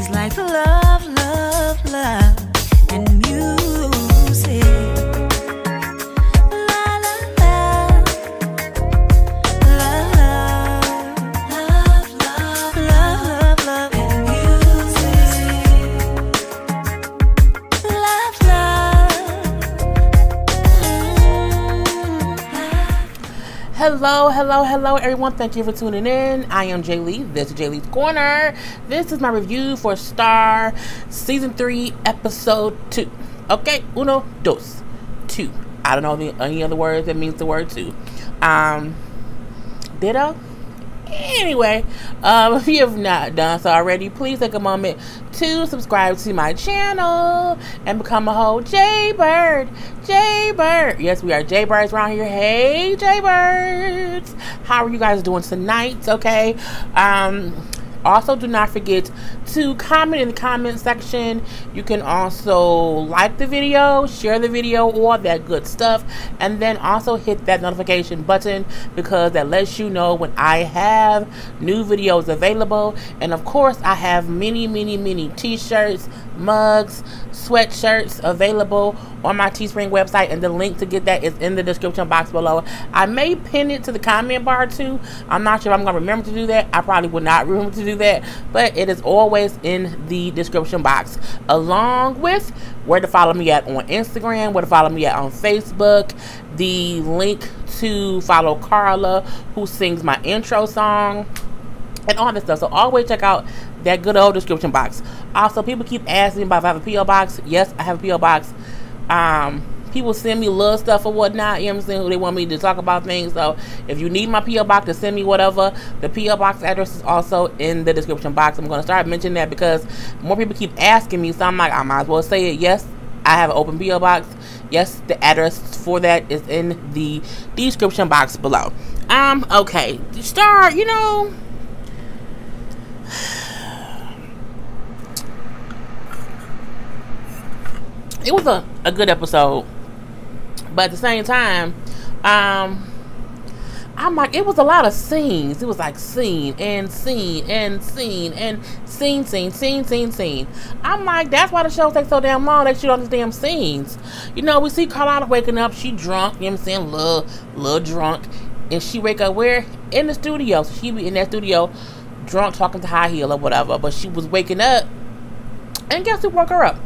like love, love, love, and music. La la la, love, love, love, love, love, and music. Love, love. Hello everyone, thank you for tuning in. I am Jay Lee. This is Jay Lee's Corner. This is my review for Star Season 3 Episode 2. Okay, uno, dos, 2. I don't know any other words that means the word 2. Ditto? Anyway, if you have not done so already, please take a moment to subscribe to my channel and become a whole Jaybird. Jaybird. Yes, we are Jaybirds around here. Hey, Jaybirds. How are you guys doing tonight? Okay. Also, do not forget to comment in the comment section. You can also like the video, share the video, all that good stuff. And then also hit that notification button because that lets you know when I have new videos available. And of course, I have many t-shirts, mugs, sweatshirts available on my Teespring website, and the link to get that is in the description box below. I may pin it to the comment bar too. I'm not sure if I'm going to remember to do that. I probably would not remember to do that, but it is always in the description box, along with where to follow me at on Instagram, where to follow me at on Facebook, the link to follow Karla, who sings my intro song, and all this stuff. So always check out that good old description box. Also, people keep asking about if I have a P.O. box. Yes, I have a P.O. box. People send me little stuff or whatnot, you know what I'm saying, they want me to talk about things. So if you need my P.O. box to send me whatever, the P.O. box address is also in the description box. I'm going to start mentioning that because more people keep asking me, so I'm like, I might as well say it. Yes, I have an open P.O. box. Yes, the address for that is in the description box below. Okay, Star, you know, it was a good episode, but at the same time, I'm like, it was a lot of scenes. It was like scene and scene and scene and scene. I'm like, that's why the show takes so damn long. They shoot all these damn scenes. You know, we see Karla waking up. She drunk, you know what I'm saying, little drunk, and she wake up where? In the studio. So she be in that studio drunk, talking to High Heel or whatever, but she was waking up, and guess who woke her up?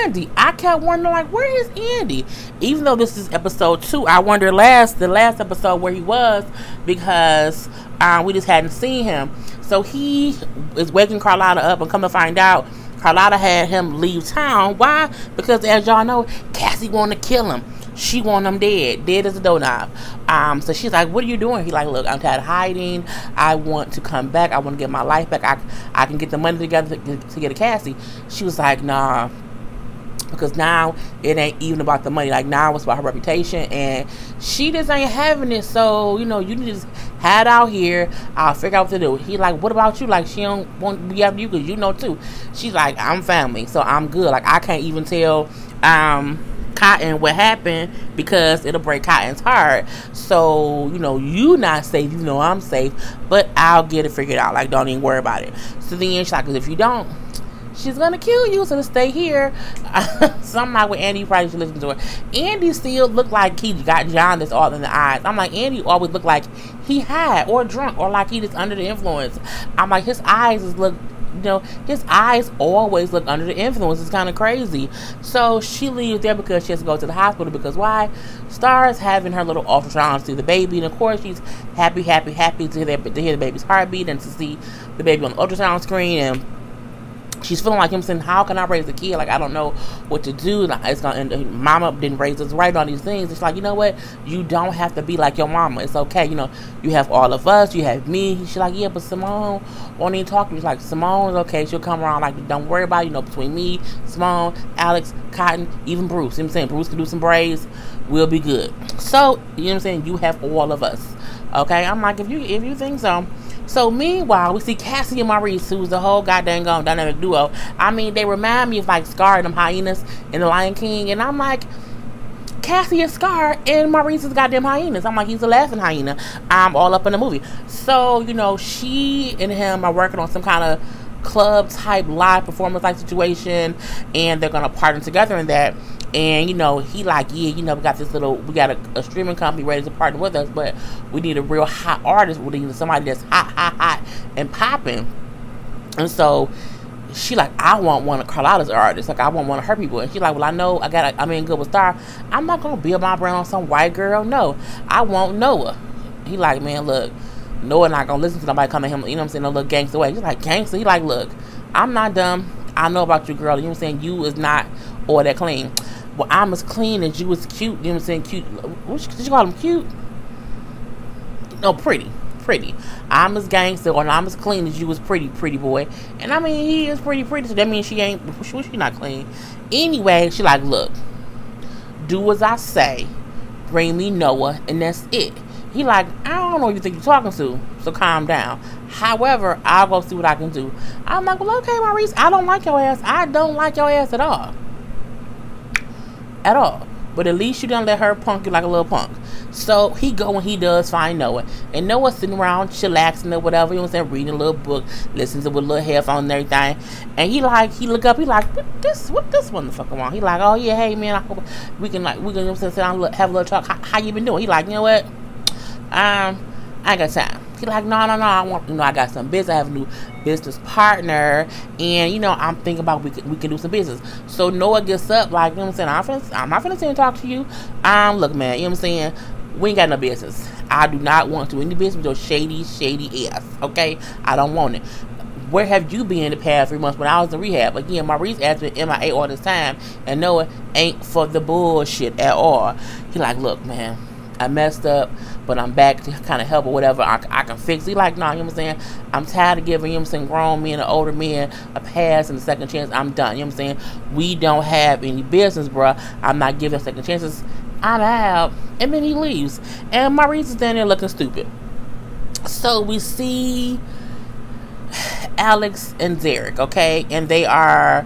Andy. I kept wondering, like, where is Andy? Even though this is episode 2, I wonder the last episode where he was, because we just hadn't seen him. So he is waking Carlotta up, and come to find out, Carlotta had him leave town. Why? Because as y'all know, Cassie wanted to kill him. She want him dead as a doorknob. So she's like, what are you doing? He's like, look, I'm tired of hiding. I want to come back. I want to get my life back. I can get the money together to get a Cassie. She was like, nah, because now it ain't even about the money. Like, now it's about her reputation, and she just ain't having it. So, you know, you need to just hide out here. I'll figure out what to do. He like, what about you? Like, she don't want to be after you because you know too. She's like, I'm family, so I'm good. Like, I can't even tell Cotton what happened because it'll break Cotton's heart. So, you know, you not safe, you know I'm safe, but I'll get it figured out. Like, don't even worry about it. So then she's like, because if you don't, she's gonna kill you, so to stay here. Something like with Andy, you probably should listen to her. Andy still looked like he got jaundice all in the eyes. I'm like, Andy always looked like he high or drunk or like he just under the influence. I'm like, his eyes look, you know, his eyes always look under the influence. It's kind of crazy. So she leaves there because she has to go to the hospital, because why? Star's having her little ultrasound to see the baby, and of course she's happy to hear the baby's heartbeat and to see the baby on the ultrasound screen, and she's feeling like him saying, how can I raise a kid? Like, I don't know what to do. It's gonna end. Mama didn't raise us right on these things. It's like, you know what? You don't have to be like your mama. It's okay. You know, you have all of us. You have me. She's like, yeah, but Simone won't even talk to you. She's like, Simone's okay. She'll come around. Like, don't worry about it. You know, between me, Simone, Alex, Cotton, even Bruce. You know what I'm saying? Bruce can do some braids. We'll be good. So, you know what I'm saying? You have all of us. Okay? I'm like, if you think so. So meanwhile, we see Cassie and Maurice, who's the whole goddamn dynamic duo. I mean, they remind me of like Scar and them hyenas in The Lion King, and I'm like, Cassie is Scar and Maurice is goddamn hyenas. I'm like, he's a laughing hyena. I'm all up in the movie. So, you know, she and him are working on some kind of club type live performance like situation, and they're gonna partner together in that. And you know, he like, yeah, you know, we got a streaming company ready to partner with us, but we need a real hot artist. We need somebody that's hot and popping. And so she like, I want one of Carlotta's artists. Like, I want one of her people. And she like, well, I know I'm in good with Star. I'm not gonna build my brand on some white girl. No, I want Noah. He like, man, look, Noah not gonna listen to nobody come at him, you know what I'm saying, no little gangster way. He's like, gangster? He like, look, I'm not dumb. I know about you, girl. You know what I'm saying? You is not all that clean. Well, I'm as clean as you is cute. You know what I'm saying? Cute. Did you call him cute? No, pretty. I'm as gangster, or I'm as clean as you was pretty boy. And I mean, he is pretty, so that means she not clean. Anyway, she like, look, do as I say, bring me Noah, and that's it. He like, I don't know who you think you're talking to, so calm down. However, I'll go see what I can do. I'm like, well, okay, Maurice, I don't like your ass. I don't like your ass at all. At all. But at least you done let her punk you like a little punk. So he go and he does find Noah. And Noah's sitting around chillaxing or whatever, you know what I'm saying, reading a little book, listening to with a little headphone and everything. And he look up, he like, what this motherfucker want? He like, oh yeah, hey man, I hope we can, you know what I'm saying, sit down, have a little talk. How you been doing? He like, you know what? I ain't got time. He like, no, I want, you know, I got some business. I have a new business partner, and you know, I'm thinking about we can do some business. So Noah gets up, like, you know what I'm saying, I'm not finna sit and talk to you. Look, man, you know what I'm saying, we ain't got no business. I do not want to do any business with your shady ass. Okay, I don't want it. Where have you been in the past 3 months when I was in rehab? Again, Maurice has been MIA all this time, and Noah ain't for the bullshit at all. He like, look, man, I messed up, but I'm back to kind of help or whatever. I can fix it. He like, nah, you know what I'm saying? I'm tired of giving, you know what I'm saying, grown men and older men a pass and a second chance. I'm done. You know what I'm saying? We don't have any business, bruh. I'm not giving second chances. I'm out. And then he leaves. And Maurice is down there looking stupid. So we see Alex and Derek, okay? And they are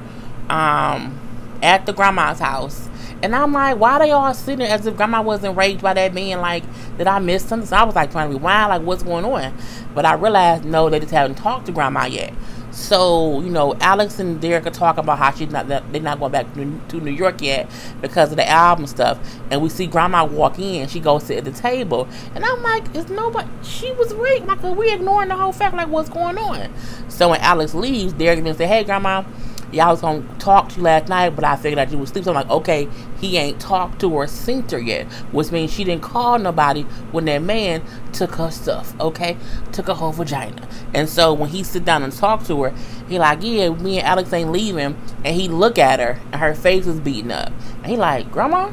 at the grandma's house. And I'm like, why they all sitting there as if grandma wasn't raped by that man? Like, did I miss something? So I was like trying to rewind, like, what's going on? But I realized, no, they just haven't talked to grandma yet. So, you know, Alex and Derek are talking about how they're not going back to New York yet because of the album stuff. And we see grandma walk in. She goes sit at the table. And I'm like, is nobody, she was raped. Like, are we ignoring the whole fact, like, what's going on? So when Alex leaves, Derek then say, hey, grandma, y'all was gonna talk to you last night, but I figured that you would sleep. So I'm like, okay, he ain't talked to her or synced her yet, which means she didn't call nobody when that man took her stuff, okay? Took her whole vagina. And so when he sit down and talk to her, he like, yeah, me and Alex ain't leaving. And he look at her, and her face is beaten up. And he like, Grandma,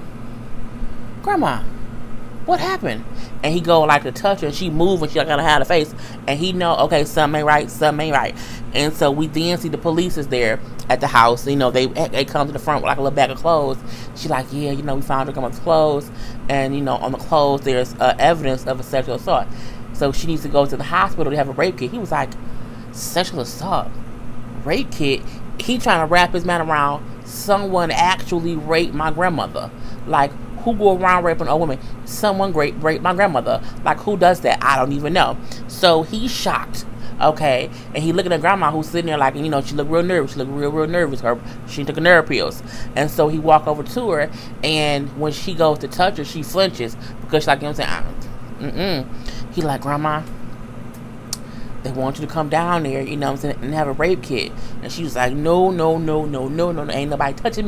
what happened? And he go like to touch her, and she move, and she like gotta hide her face. And he know, okay, something ain't right. And so we then see the police is there at the house. You know, they come to the front with like a little bag of clothes. She like, yeah, you know, we found her grandma's clothes, and you know, on the clothes there's evidence of a sexual assault. So she needs to go to the hospital to have a rape kit. He was like, sexual assault, rape kit. He trying to wrap his man around someone actually raped my grandmother. Like, who go around raping a woman? Someone raped my grandmother. Like, who does that? I don't even know. So he's shocked. Okay, and he looking at grandma who's sitting there like, you know, she looked real nervous. She looked real nervous. She took her nerve pills. And so he walk over to her, and when she goes to touch her, she flinches because she's like, you know what I'm saying? He like, Grandma, they want you to come down there, you know what I'm saying, and have a rape kit. And she was like, no, ain't nobody touching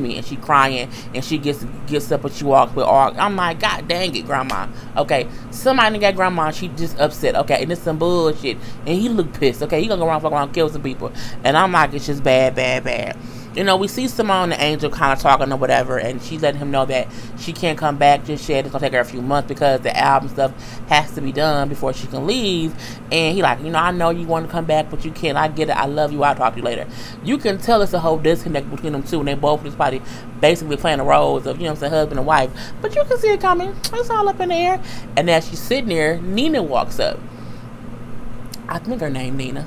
me. And she crying, and she gets up and she walks with all. I'm like, God dang it, Grandma. Okay, somebody got grandma, she just upset. Okay, and it's some bullshit. And he look pissed. Okay, he gonna go around, fuck around, kill some people. And I'm like, it's just bad. You know, we see Simone the Angel kind of talking or whatever, and she letting him know that she can't come back just yet. It's gonna take her a few months because the album stuff has to be done before she can leave. And he like, you know, I know you want to come back, but you can't. I get it. I love you. I'll talk to you later. You can tell it's a whole disconnect between them two, and they both just probably basically playing the roles of, you know what I'm saying, husband and wife. But you can see it coming. It's all up in the air. And as she's sitting there, Nina walks up. I think her name Nina.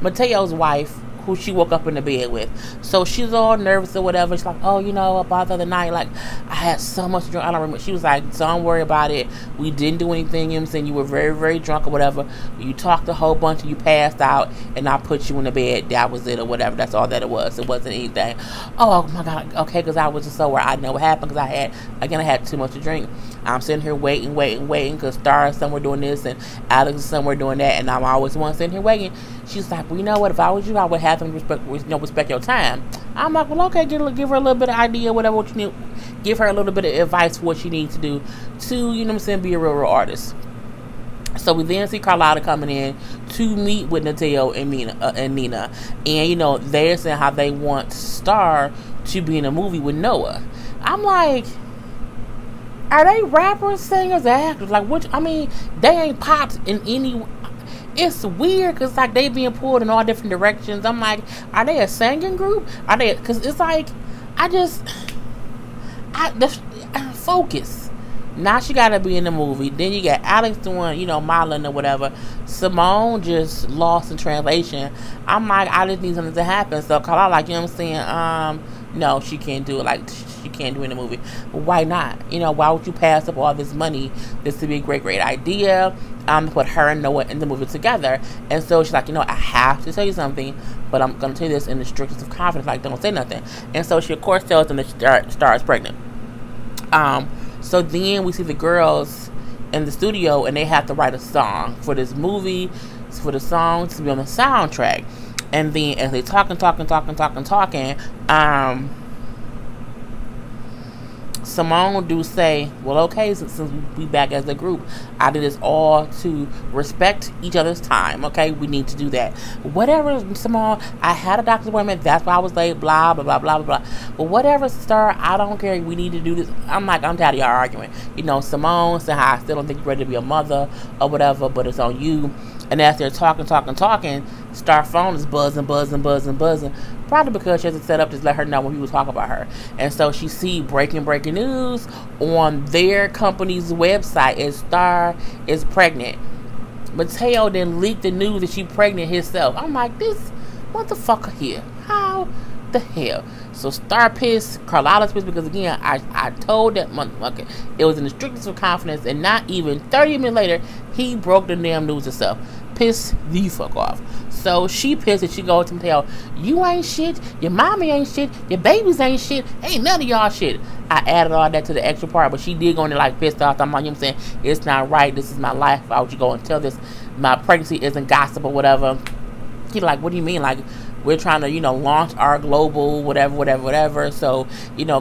Mateo's wife, who she woke up in the bed with. So she's all nervous or whatever. She's like, oh, about the other night, like, I had so much to drink. I don't remember. She was like, don't worry about it. We didn't do anything. You know what I'm saying? You were very, very drunk or whatever. You talked a whole bunch and you passed out, and I put you in the bed. That was it or whatever. That's all that it was. It wasn't anything. Oh my God. Okay, because I was just so worried. I know what happened because I had too much to drink. I'm sitting here waiting because Star is somewhere doing this and Alex is somewhere doing that, and I'm always one sitting here waiting. She's like, well, you know what? If I was you, I would have them respect your time. I'm like, well, okay, give her a little bit of idea, whatever what you need. Give her a little bit of advice for what she needs to do to, be a real artist. So we then see Carlotta coming in to meet with Nateo and Nina. And, they're saying how they want Star to be in a movie with Noah. I'm like, are they rappers, singers, actors? Like, they ain't popped in any... It's weird because, like, they being pulled in all different directions. I'm like, are they a singing group? Are they... Because it's like, focus. Now she got to be in the movie. Then you got Alex doing, modeling or whatever. Simone just lost in translation. I'm like, I just need something to happen. So Carla, like, you know what I'm saying? No, she can't do it. Like, she can't do it in the movie. But why not? Why would you pass up all this money? This would be a great, great idea. To put her and Noah in the movie together. And so she's like, I have to tell you something, but I'm going to tell you this in the strictest of confidence. Like, don't say nothing. And so she, of course, tells them that Star is pregnant. So then we see the girls in the studio, and they have to write a song for this movie, for the song to be on the soundtrack. And then as they talking, Simone do say, well, okay, since we back as a group, I did this all to respect each other's time, okay? We need to do that. Whatever, Simone, I had a doctor's appointment, that's why I was late, blah, blah, blah, blah, blah. But whatever, Star, I don't care, we need to do this. I'm like, I'm tired of y'all arguing. Simone said, I still don't think you're ready to be a mother or whatever, but it's on you. And as they're talking, Star phone is buzzing. Probably because she has it set up to let her know when people talk about her. And so she see breaking news on their company's website is Star is pregnant. Mateo then leaked the news that she pregnant herself. I'm like, this motherfucker here. How the hell? So Star pissed, Carlotta's pissed because again, I told that motherfucker it was in the strictest of confidence, and not even 30 minutes later, he broke the damn news himself. Pissed the fuck off. So she pissed and she goes to Mateo, you ain't shit, your mommy ain't shit, your babies ain't shit, ain't none of y'all shit. I added all that to the extra part, but she did go in there like pissed off. I'm like, saying, it's not right, this is my life, why would you go and tell this? My pregnancy isn't gossip or whatever. He's like, what do you mean? Like, we're trying to, launch our global whatever. So,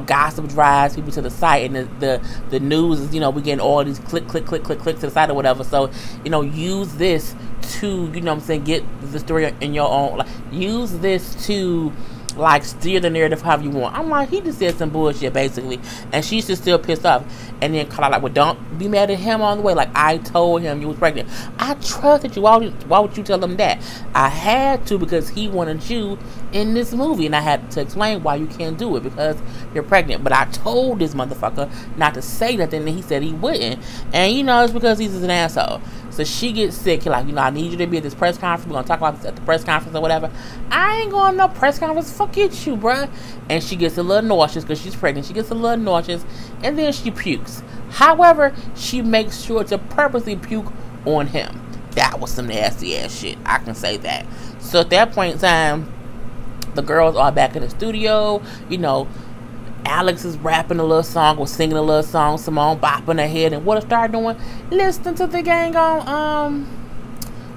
gossip drives people to the site, and the news is, we getting all these click to the site or whatever. So, use this to, get the story in your own. Like, use this to, like, steer the narrative however you want. I'm like, he just said some bullshit basically, and she's just still pissed off. And then Carla like, well, don't be mad at him on the way. Like, I told him you was pregnant. I trusted you. Why would you tell him that? I had to because he wanted you in this movie, and I had to explain why you can't do it because you're pregnant. But I told this motherfucker not to say nothing, and he said he wouldn't. And it's because he's an asshole. So she gets sick. He's like, I need you to be at this press conference. We're gonna talk about this at the press conference or whatever. I ain't going to no press conference. Fuck you, bruh. And she gets a little nauseous because she's pregnant. She gets a little nauseous, and then she pukes. However, she makes sure to purposely puke on him. That was some nasty ass shit. I can say that. So at that point in time, the girls are back in the studio. Alex is rapping a little song or singing a little song. Simone bopping her head. And what I started doing, listening to the gang on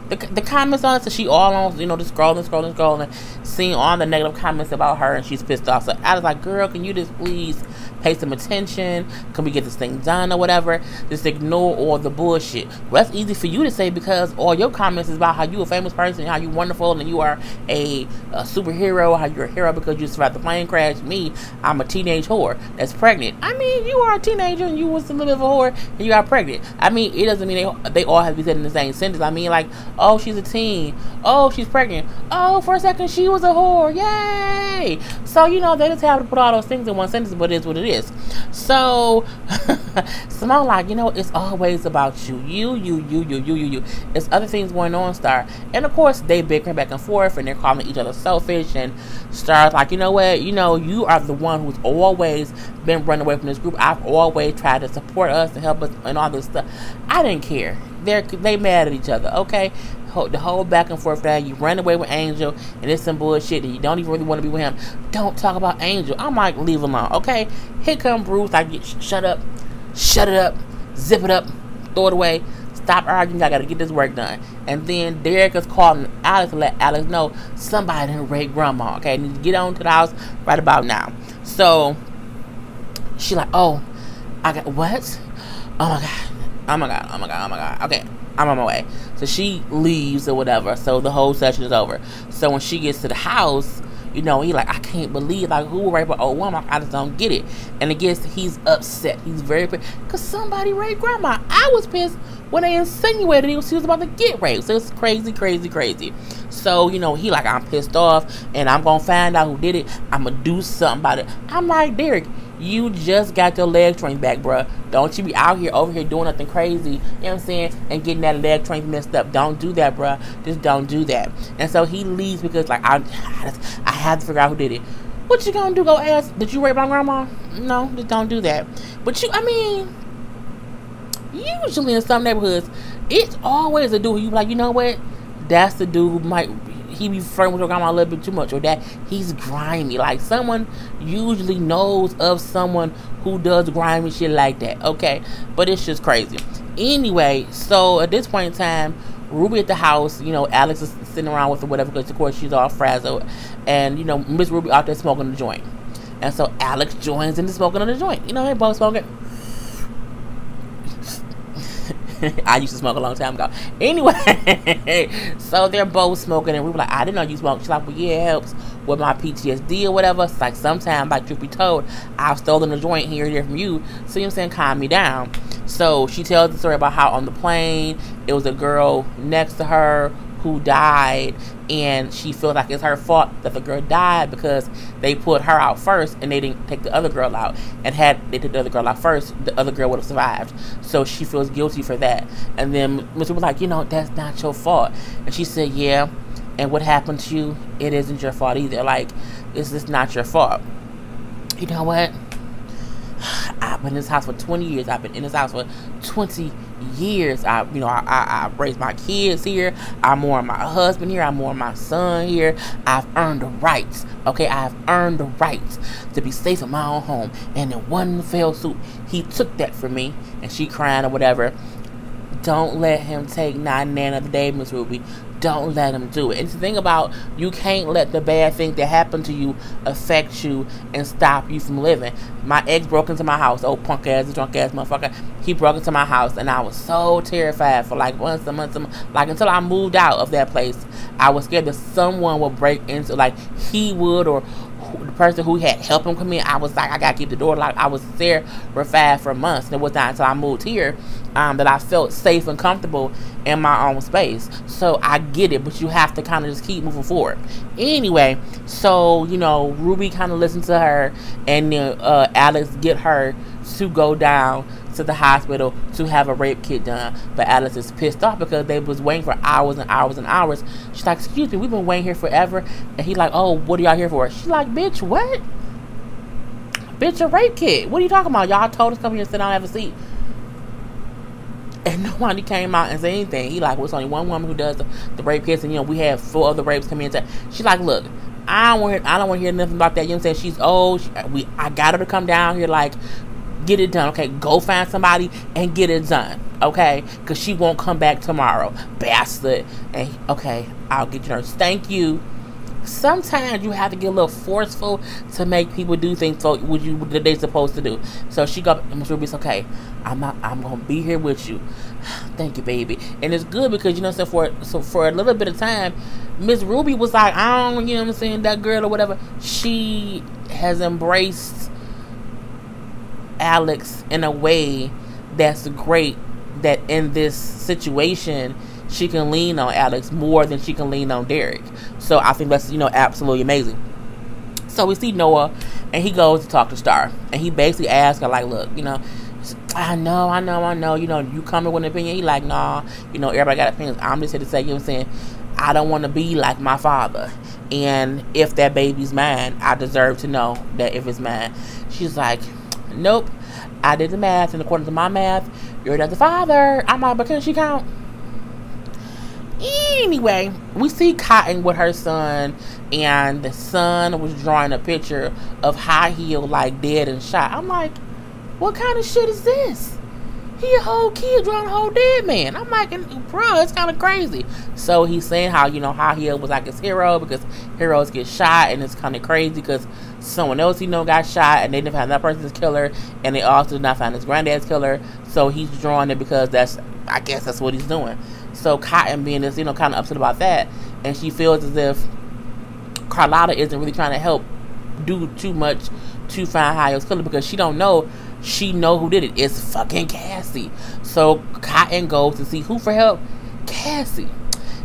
the comments on it. So she all on, just scrolling, seeing all the negative comments about her, and she's pissed off. So Alex like, girl, can you just please pay some attention? Can we get this thing done or whatever? Just ignore all the bullshit. Well, that's easy for you to say because all your comments is about how you a famous person, how you wonderful, and you are a superhero, how you're a hero because you survived the plane crash. Me, I'm a teenage whore that's pregnant. I mean, you are a teenager and you was a little bit of a whore and you got pregnant. I mean, it doesn't mean they all have to be said in the same sentence. I mean, like, oh, she's a teen. Oh, she's pregnant. Oh, for a second, she was a whore. Yay! So, they just have to put all those things in one sentence, but it is what it is. So, Simone like, it's always about you. You. It's other things going on, Star. And of course, they bickering back and forth, and they're calling each other selfish. And Star's like, you know what? You are the one who's always been running away from this group. I've always tried to support us and help us and all this stuff. I didn't care. They mad at each other, okay? The whole back and forth that you run away with Angel and it's some bullshit and you don't even really want to be with him. Don't talk about Angel. I'm like, leave him alone, okay? Here come Bruce, like, shut it up, zip it up, throw it away, stop arguing, I gotta get this work done. And then Derek is calling Alex to let Alex know somebody didn't rape grandma, okay? Need to get on to the house right about now. So she like, oh, I got what? Oh my god. Okay, I'm on my way. So she leaves or whatever. So the whole session is over. So when she gets to the house, he like, I can't believe, like, who raped an old woman? I just don't get it. And I guess he's upset. He's very pissed because somebody raped grandma. I was pissed when they insinuated she was about to get raped. So it's crazy. So, he like, I'm pissed off and I'm going to find out who did it. I'm going to do something about it. I'm like, Derek, you just got your leg trained back, bruh. Don't you be over here doing nothing crazy, you know what I'm saying, and getting that leg train messed up. Don't do that, bruh. Just don't do that. And so he leaves because, like, I had to figure out who did it. What you gonna do? Go ask, did you rape my grandma? No, just don't do that. But usually in some neighborhoods, it's always a dude who you like, you know what? That's the dude who he be flirting with your grandma a little bit too much, or that he's grimy. Like, someone usually knows of someone who does grimy shit like that, okay? But it's just crazy. Anyway, so at this point in time, Ruby at the house, Alex is sitting around with her, whatever, because of course she's all frazzled, and Miss Ruby out there smoking the joint, and so Alex joins in the smoking of the joint. They both smoking. I used to smoke a long time ago. Anyway, so they're both smoking, and we were like, I didn't know you smoked. She's like, well, yeah, it helps with my PTSD or whatever. It's like, sometimes, like, truth be told, I've stolen a joint here and there from you, so I'm saying, calm me down. So she tells the story about how on the plane, it was a girl next to her who died, and she feels like it's her fault that the girl died because they put her out first and they didn't take the other girl out, and had they took the other girl out first, the other girl would have survived. So she feels guilty for that. And then Mr. was like, that's not your fault. And she said, yeah, and what happened to you, it isn't your fault either. Like, it's just not your fault. You know what? I've been in this house for 20 years. I've been in this house for 20 years. I raised my kids here. I mourn my husband here. I mourn my son here. I've earned the rights. Okay, I've earned the rights to be safe in my own home. And in one fell swoop, he took that from me. And she crying or whatever. Don't let him take 9 of the day, Miss Ruby. Don't let him do it. And the thing about, you can't let the bad thing that happened to you affect you and stop you from living. My ex broke into my house. Old punk ass, drunk ass motherfucker. He broke into my house, and I was so terrified for like months, like until I moved out of that place. I was scared that someone would break into, like he would, or the person who had helped him come in. I was like, I gotta keep the door locked. I was terrified for months. And it was not until I moved here that I felt safe and comfortable in my own space. So I get it, but you have to kind of just keep moving forward. Anyway, so Ruby kind of listened to her, and Alex get her to go down to the hospital to have a rape kit done. But Alex is pissed off because they was waiting for hours and hours and hours. She's like, excuse me, we've been waiting here forever. And he's like, oh, what are y'all here for? She's like, bitch, what? Bitch, a rape kit. What are you talking about? Y'all told us to come here and sit down and have a seat. And nobody came out and said anything. He like, well, it's only one woman who does the rape kits, and we have 4 other rapes coming in. She's like, look, I don't want to hear nothing about that. You know what I'm saying? She's old. I got her to come down here, like, get it done. Okay, go find somebody and get it done. Okay, because she won't come back tomorrow, bastard. And okay, I'll get your nurse. Thank you. Sometimes you have to get a little forceful to make people do things for what they're supposed to do. So she go, Miss Ruby's okay. I'm gonna be here with you. Thank you, baby. And it's good because for a little bit of time, Miss Ruby was like, I don't, what I'm saying, that girl or whatever. She has embraced Alex in a way that's great. That in this situation, she can lean on Alex more than she can lean on Derek. So I think that's, absolutely amazing. So we see Noah, and he goes to talk to Star, and he basically asks her, like, look, I know. You know, you coming with an opinion. He like, nah, you know, everybody got opinions. I'm just here to say, you know what I'm saying? I don't want to be like my father. And if that baby's mine, I deserve to know that if it's mine. She's like, nope. I did the math, and according to my math, you're not the father. I'm like, but can she count? Anyway, we see Cotton with her son, and the son was drawing a picture of High Heel, like, dead and shot. I'm like, what kind of shit is this? He a whole kid drawing a whole dead man. I'm like, bro, it's kind of crazy. So he's saying how, you know, High Heel was like his hero because heroes get shot, and it's kind of crazy because someone else he know got shot, and they didn't find that person's killer, and they also did not find his granddad's killer. So he's drawing it because I guess that's what he's doing. So Cotton being this, you know, kind of upset about that, and she feels as if Carlotta isn't really trying to help do too much to find High Heel's killer because she don't know. She know who did it. It's fucking Cassie. So Cotton goes to see who for help? Cassie.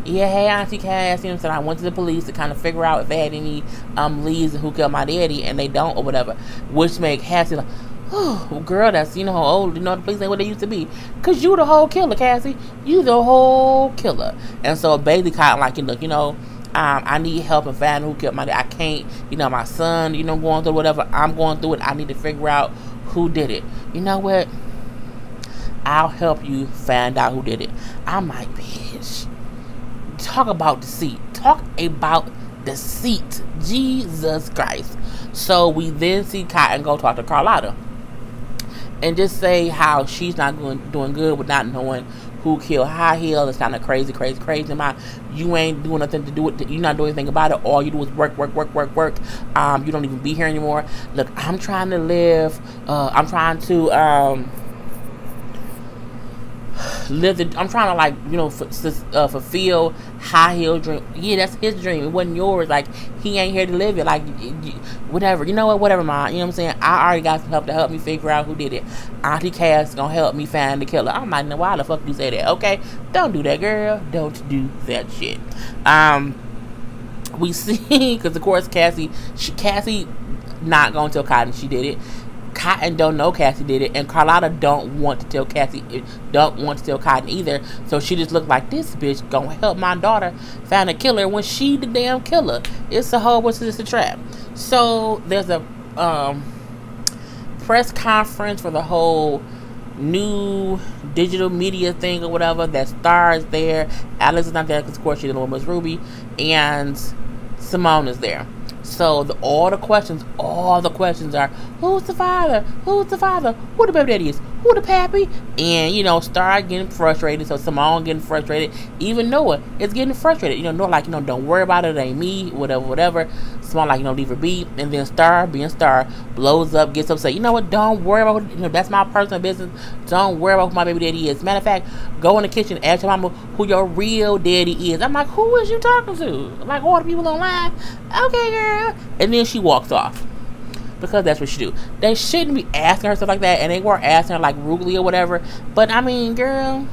Yeah, hey, Auntie Cassie. And so I went to the police to kind of figure out if they had any leads and who killed my daddy, and they don't or whatever. Which made Cassie like, oh, girl, that's, you know, how old, you know, the police ain't what they used to be. Because you the whole killer, Cassie. You the whole killer. And so basically Cotton like, look, you know, I need help in finding who killed my dad. I can't, you know, my son, you know, going through whatever I'm going through it. I need to figure out who did it. You know what? I'll help you find out who did it. I'm like, bitch. Talk about deceit. Talk about deceit. Jesus Christ. So we then see Cotton go talk to Carlotta and just say how she's not doing good with not knowing who killed High Heel. It's kind of crazy. You ain't doing nothing to do with it. You're not doing anything about it. All you do is work. You don't even be here anymore. Look, I'm trying to live. I'm trying to I'm trying to, like, you know, fulfill High Heel dream. Yeah, that's his dream. It wasn't yours. Like, he ain't here to live it. Like, whatever. You know what? Whatever, Ma. You know what I'm saying? I already got some help to help me figure out who did it. Auntie Cass gonna help me find the killer. I'm like, now why the fuck you say that? Okay, don't do that, girl. Don't do that shit. We see, because of course Cassie not gonna tell Cotton she did it. Cotton don't know Cassie did it, and Carlotta don't want to tell Cotton either. So she just looked like, this bitch gonna help my daughter find a killer when she the damn killer. It's a whole bunch of this a trap. So there's a press conference for the whole new digital media thing or whatever. That Star is there. Alex is not there because of course she's the one with Ruby, and Simone is there. So all the questions are, who's the father? Who the baby daddy is? Who the pappy? And, you know, Star getting frustrated. So Simone getting frustrated. Even Noah is getting frustrated. You know, Noah like, you know, don't worry about it. It ain't me. Whatever. Simone like, you know, leave her be. And then Star, being Star, blows up, gets upset. You know what? Don't worry about, you know, that's my personal business. Don't worry about who my baby daddy is. Matter of fact, go in the kitchen, ask your mama who your real daddy is. I'm like, who is you talking to? Like, all the people online? Okay, girl. And then she walks off. Because that's what she do. They shouldn't be asking her stuff like that, and they weren't asking her like rudely or whatever. But I mean, girl.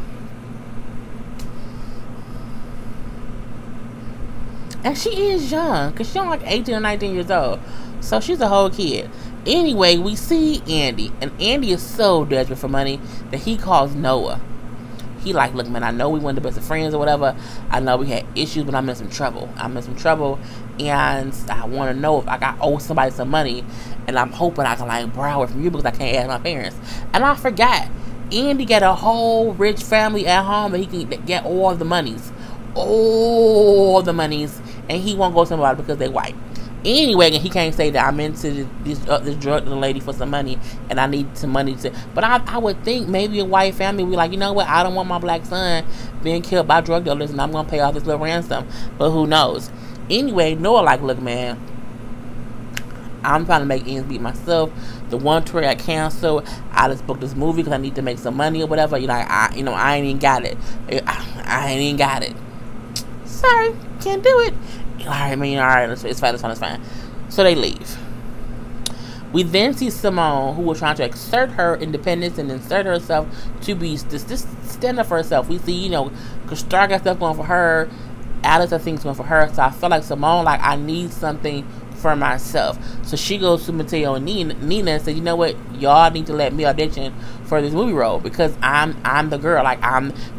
And she is young, because she's only like 18 or 19 years old. So she's a whole kid. Anyway, we see Andy, and Andy is so desperate for money that he calls Noah. He like, look, man, I know we weren't the best of friends or whatever. I know we had issues, but I'm in some trouble. And I want to know if I owe somebody some money, and I'm hoping I can like borrow it from you because I can't ask my parents. And I forgot, Andy got a whole rich family at home that he can get all the monies, and he won't go to somebody because they white. Anyway, and he can't say that I'm into this drug to the lady for some money and I need some money to. But I would think maybe a white family would be like, you know what? I don't want my black son being killed by drug dealers, and I'm gonna pay off this little ransom. But who knows? Anyway, Noah like, look, man, I'm trying to make ends meet myself. The one tour I canceled, I just booked this movie because I need to make some money or whatever. You know, I ain't even got it. I ain't even got it. Sorry, can't do it. Alright, it's fine. So they leave. We then see Simone, who was trying to exert her independence and insert herself to be just stand up for herself. We see, you know, because Star got stuff going for her, Alice has things going for her. So I feel like Simone, like, I need something for myself. So she goes to Mateo and Nina and says, you know what, y'all need to let me audition for this movie role because I'm the girl. Like,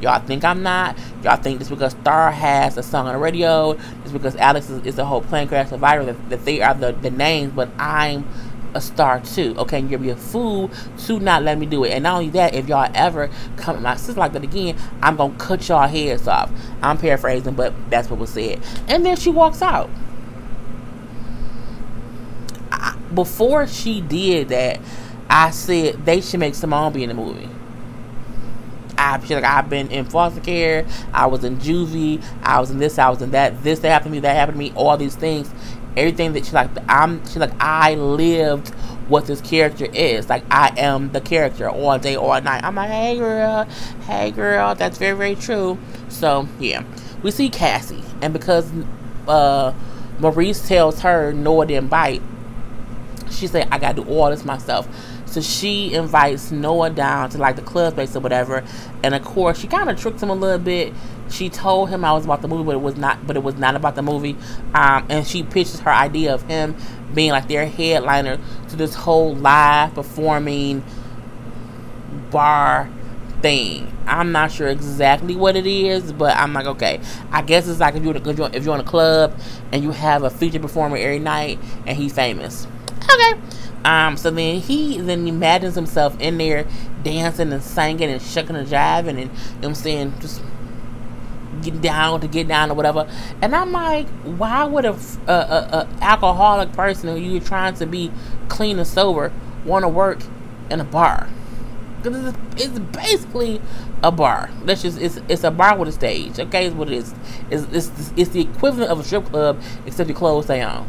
y'all think I'm not. Y'all think this because Star has a song on the radio. It's because Alex is a whole plane crash survivor that they are the names, but I'm a star too. Okay, and you'll be a fool to not let me do it. And not only that, if y'all ever come at my sister like that again, I'm gonna cut y'all heads off. I'm paraphrasing, but that's what was said. And then she walks out. Before she did that, I said they should make Simone be in the movie. I've been in foster care, I was in juvie, I was in this, I was in that, this that happened to me, that happened to me, all these things, everything that she's like, I lived what this character is. Like, I am the character all day, all night. I'm like, hey girl, that's very, very true. So yeah, we see Cassie, and because Maurice tells her Noah didn't bite, she said, I gotta do all this myself. So she invites Noah down to like the club space or whatever, and of course she kind of tricked him a little bit. She told him I was about the movie, but it was not about the movie. And she pitches her idea of him being like their headliner to this whole live performing bar thing. I'm not sure exactly what it is, but I'm like, okay, I guess it's like if you're in a club and you have a featured performer every night and he's famous. Okay. So then he imagines himself in there dancing and singing and shucking and jiving and, you know what I'm saying, just get down or whatever. And I'm like, why would a alcoholic person who you're trying to be clean and sober want to work in a bar? Because it's basically a bar. It's a bar with a stage. Okay, is what it is. It's the equivalent of a strip club, except your clothes stay on.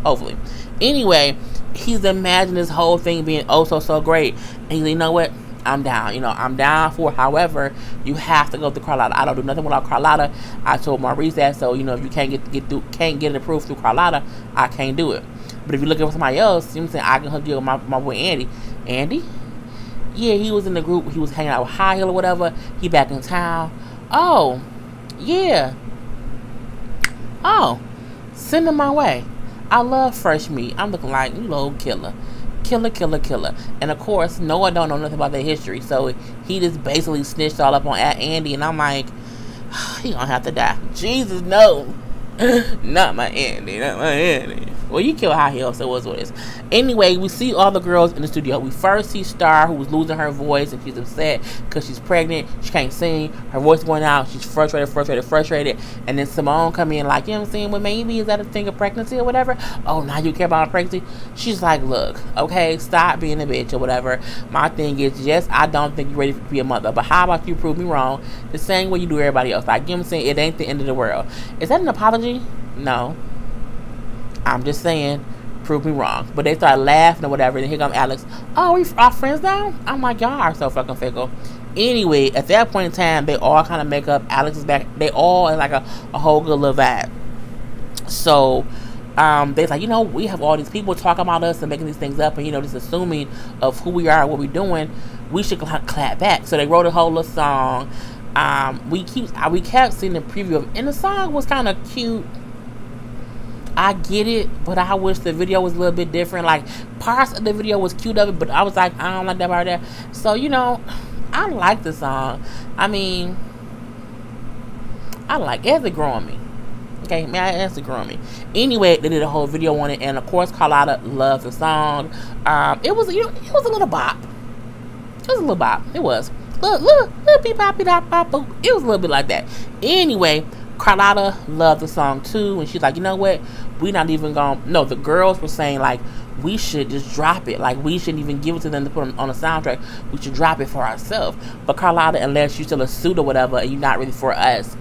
Hopefully. Anyway, he's imagined this whole thing being so great, and he's like, you know what? I'm down. I'm down for it. However, you have to go through Carlotta. I don't do nothing without Carlotta. I told Maurice that, so if you can't get it approved through Carlotta, I can't do it. But if you're looking for somebody else, you know what I'm saying, I can hook you with my boy Andy. Andy? Yeah, he was in the group. He was hanging out with High Hill or whatever. He back in town. Oh, yeah. Oh, send him my way. I love fresh meat. I'm looking like, killer. And of course, Noah don't know nothing about their history, so he just basically snitched all up on Andy, and I'm like, he gonna have to die. Jesus, no. Not my Andy. Well, you killed High Heel, so it was what it is. Anyway, we see all the girls in the studio. We first see Star, who was losing her voice, and she's upset because she's pregnant. She can't sing. Her voice is going out. She's frustrated. And then Simone come in like, you know what I'm saying? Well, maybe is that a thing of pregnancy or whatever? Oh, now you care about pregnancy? She's like, look, okay, stop being a bitch or whatever. My thing is, yes, I don't think you're ready to be a mother, but how about you prove me wrong the same way you do everybody else? Like, you know what I'm saying? It ain't the end of the world. Is that an apology? No. I'm just saying, prove me wrong. But they start laughing or whatever, and here comes Alex. Oh, we are friends now? I'm like, y'all are so fucking fickle. Anyway, at that point in time, they all kind of make up. Alex is back. They all in like a whole good little vibe. So, they're like, we have all these people talking about us and making these things up and, just assuming of who we are and what we're doing. We should clap back. So they wrote a whole little song. We kept seeing the preview of, and the song was kind of cute. I get it, but I wish the video was a little bit different. Like, parts of the video was cute of it, but I was like, I don't like that part there. So, I like the song. I mean, I like it. It's growing me. Okay, man, it's growing me. Anyway, they did a whole video on it, and of course, Carlotta loves the song. It was a little bop. It was a little bop. It was. Little beep bop beep bop bop. It was a little bit like that. Anyway, Carlotta loved the song too, and she's like, you know what? We're not even gonna. No, the girls were saying like, we should just drop it. Like, we shouldn't even give it to them to put on a soundtrack. We should drop it for ourselves. But Carlotta, unless you're still a suit or whatever, and you're not really for us,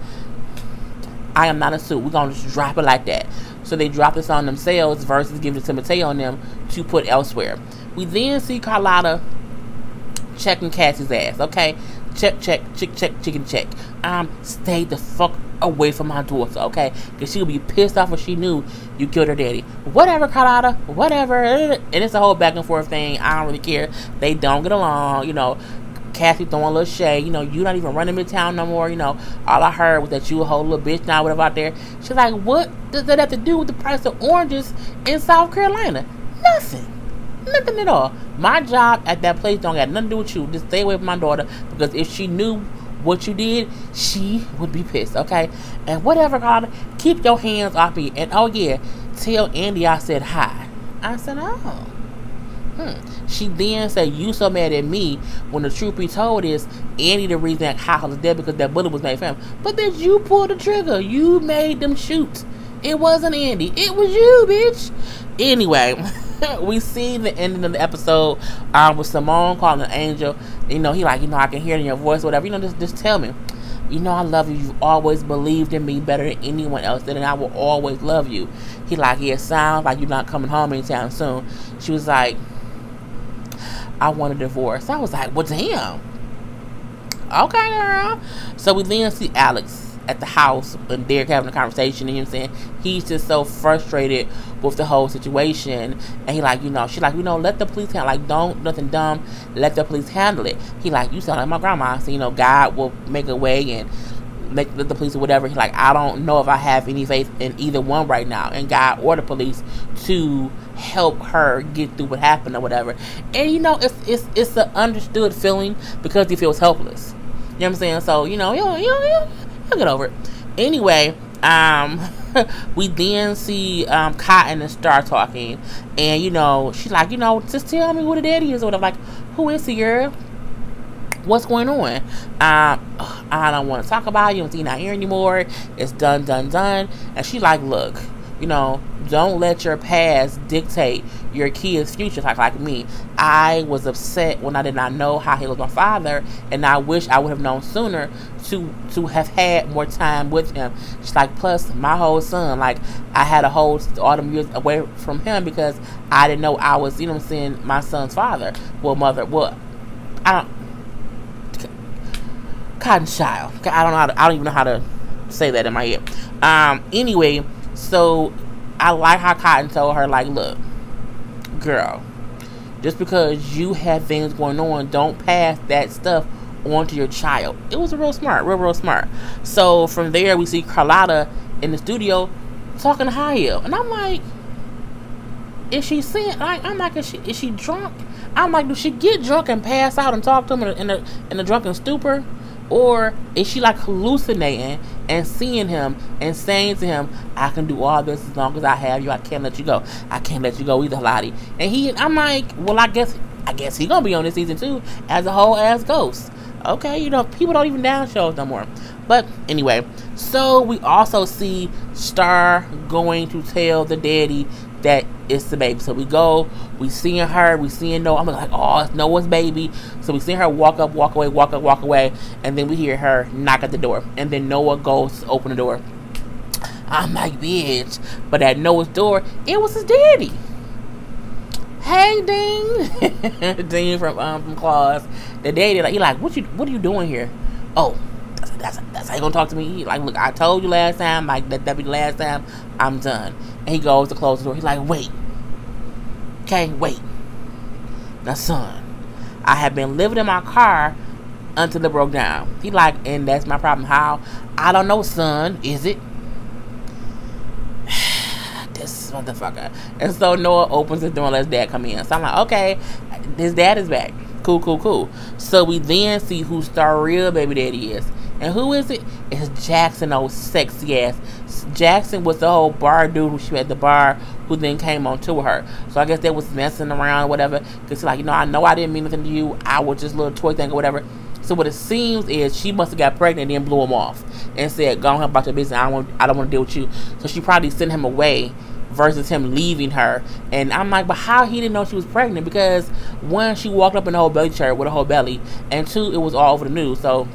I am not a suit. We're gonna just drop it like that. So they dropped this on themselves versus giving it to Mateo on them to put elsewhere. We then see Carlotta checking Cassie's ass. Okay, check, chicken check. Stay the fuck away from my daughter, okay? Because she'll be pissed off if she knew you killed her daddy. Whatever, Carlotta, whatever. And it's a whole back and forth thing. I don't really care. They don't get along, Cassie throwing a little shade. You know, you not even running midtown no more. You know, all I heard was that you a whole little bitch now, whatever out there. She's like, what does that have to do with the price of oranges in South Carolina? Nothing. Nothing at all. My job at that place don't got nothing to do with you. Just stay away from my daughter, because if she knew what you did, she would be pissed, okay? And whatever, Carla, keep your hands off me. And oh yeah, tell Andy I said hi. I said, oh. She then said, you so mad at me, when the truth be told is Andy the reason that Kyle was dead, because that bullet was made for him. But then you pulled the trigger. You made them shoot. It wasn't Andy. It was you, bitch. Anyway, we see the ending of the episode with Simone calling Angel. You know, he like, you know, I can hear it in your voice or whatever. You know, just tell me. You know I love you. You've always believed in me better than anyone else did, and I will always love you. He like, yeah, it sounds like you're not coming home anytime soon. She was like, I want a divorce. I was like, well, damn. Okay, girl. So we then see Alex at the house and Derek having a conversation, and him saying he's just so frustrated with the whole situation. And he like, you know, she like, you know, let the police handle, like, don't nothing dumb, let the police handle it. He like, you sound like my grandma. So, you know, God will make a way and let the police or whatever. He like, I don't know if I have any faith in either one right now, in God or the police, to help her get through what happened or whatever. And you know, it's an understood feeling, because he feels helpless. You know what I'm saying? So, you know, he'll get over it. Anyway, we then see Cotton and Star talking, and you know, she's like, you know, just tell me who the daddy is or whatever. Like, who is he, girl? What's going on? I don't want to talk about it. You don't see not here anymore. It's done. And she like, look, you know, don't let your past dictate your kid's future. Like me, I was upset when I did not know how he was my father, and I wish I would have known sooner to have had more time with him. She's like, plus my whole son, like, I had a whole all them years away from him because I didn't know I was, you know what I'm saying, my son's father. Well, mother, well, I don't. Cotton child. I don't even know how to say that in my head. Anyway, so I like how Cotton told her, like, look, girl, just because you have things going on, don't pass that stuff on to your child. It was real smart. So from there, we see Carlotta in the studio talking to High Heel, and I'm like, is she saying? I'm like, is she drunk? I'm like, do she get drunk and pass out and talk to him in a drunken stupor? Or is she like hallucinating and seeing him and saying to him, I can do all this as long as I have you. I can't let you go. I can't let you go either, Lottie. And I'm like, well, I guess he's gonna be on this season too as a whole ass ghost. Okay, you know, people don't even down shows no more. But anyway, so we also see Star going to tell the daddy that it's the baby. So we seeing her, we seeing Noah. I'm like, oh, it's Noah's baby. So we see her walk away, and then we hear her knock at the door, and then Noah goes to open the door. I'm like, bitch. But at Noah's door, it was his daddy. Hey, Dean. Dean from Claus. The daddy, like, he like, what are you doing here? Oh, that's how you gonna talk to me? He like, look, I told you last time, like, that be the last time. I'm done. And he goes to close the door. He's like, wait. Okay, wait. Now, son, I have been living in my car until it broke down. He like, and that's my problem. How? I don't know, son. Is it? This motherfucker. And so Noah opens the door and lets dad come in. So I'm like, okay, his dad is back. Cool. So we then see who Star real baby daddy is. And who is it? It's Jackson, old sexy ass. Jackson was the whole bar dude who she had at the bar, who then came on to her. So I guess they was messing around or whatever. Because like, you know I didn't mean nothing to you. I was just a little toy thing or whatever. So what it seems is she must have got pregnant and then blew him off. And said, go on about your business. I don't want to deal with you. So she probably sent him away versus him leaving her. And I'm like, but how he didn't know she was pregnant? Because one, she walked up in a whole belly shirt with a whole belly. And two, it was all over the news. So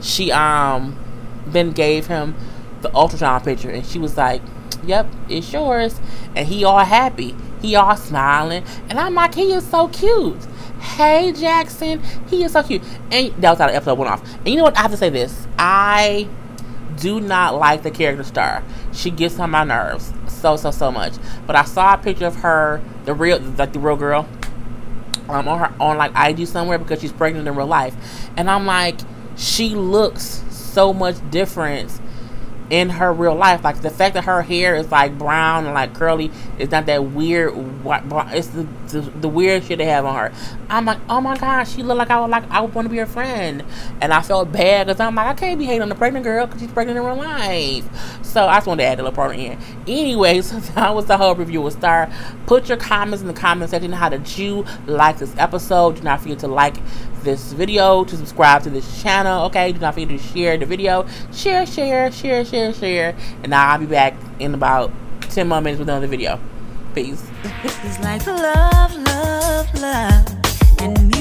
she then gave him the ultrasound picture, and she was like, yep, it's yours. And he all happy, he all smiling, and I'm like, he is so cute. Hey, Jackson, he is so cute. And that was how the episode went off. And you know what, I have to say this, I do not like the character Star. She gets on my nerves so much. But I saw a picture of her, the real girl, on like IG somewhere because she's pregnant in real life, and I'm like, she looks so much different in her real life. Like the fact that her hair is like brown and like curly, it's not that weird white, it's the weird shit they have on her. I'm like, oh my gosh, she looked like I would want to be her friend, and I felt bad because I'm like, I can't be hating on the pregnant girl because she's pregnant in real life. So I just wanted to add a little part in. Anyways, that was the whole review of Star. Put your comments in the comment section. How did you like this episode? Do not forget to like this video, to subscribe to this channel. Okay, do not forget to share the video. Share, and now I'll be back in about 10 more minutes with another video. Peace. It's like love, and